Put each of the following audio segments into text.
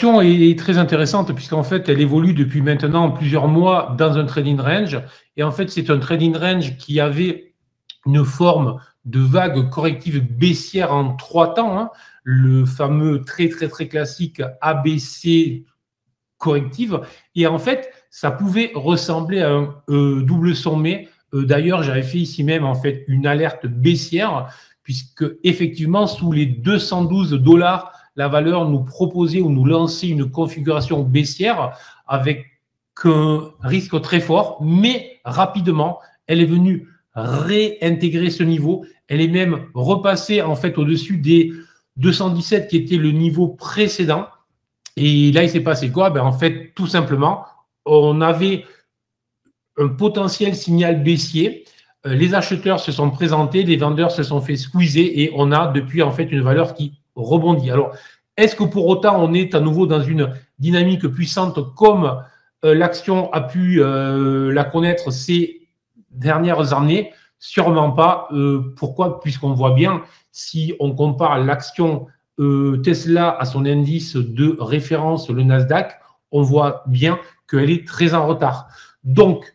action est très intéressante puisqu'en fait, elle évolue depuis maintenant plusieurs mois dans un trading range. Et en fait, c'est un trading range qui avait une forme de vague corrective baissière en 3 temps, hein, le fameux très classique ABC corrective. Et en fait, ça pouvait ressembler à un double sommet. D'ailleurs, j'avais fait ici même en fait une alerte baissière puisque effectivement, sous les 212 $, la valeur nous proposait ou nous lançait une configuration baissière avec un risque très fort, mais rapidement, elle est venue réintégrer ce niveau. Elle est même repassée en fait au-dessus des 217 qui était le niveau précédent. Et là, il s'est passé quoi? En fait, tout simplement, on avait un potentiel signal baissier. Les acheteurs se sont présentés, les vendeurs se sont fait squeezer et on a depuis en fait une valeur qui rebondit. Alors, est-ce que pour autant on est à nouveau dans une dynamique puissante comme l'action a pu la connaître ces dernières années? Sûrement pas. Pourquoi? Puisqu'on voit bien, si on compare l'action Tesla à son indice de référence, le Nasdaq, on voit bien qu'elle est très en retard. Donc,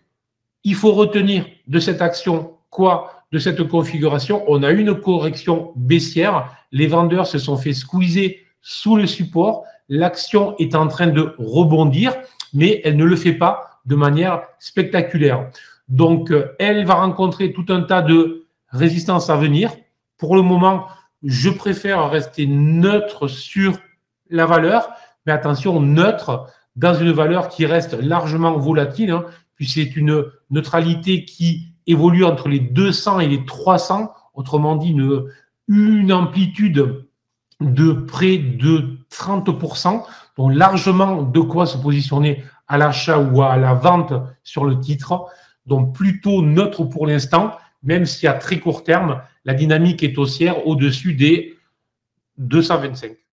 il faut retenir de cette action quoi? De cette configuration, on a une correction baissière. Les vendeurs se sont fait squeezer sous le support. L'action est en train de rebondir, mais elle ne le fait pas de manière spectaculaire. Donc, elle va rencontrer tout un tas de résistances à venir. Pour le moment, je préfère rester neutre sur la valeur, mais attention, neutre dans une valeur qui reste largement volatile, hein, puis c'est une neutralité qui évolue entre les 200 et les 300, autrement dit une amplitude de près de 30%, donc largement de quoi se positionner à l'achat ou à la vente sur le titre, donc plutôt neutre pour l'instant, même si à très court terme, la dynamique est haussière au-dessus des 225.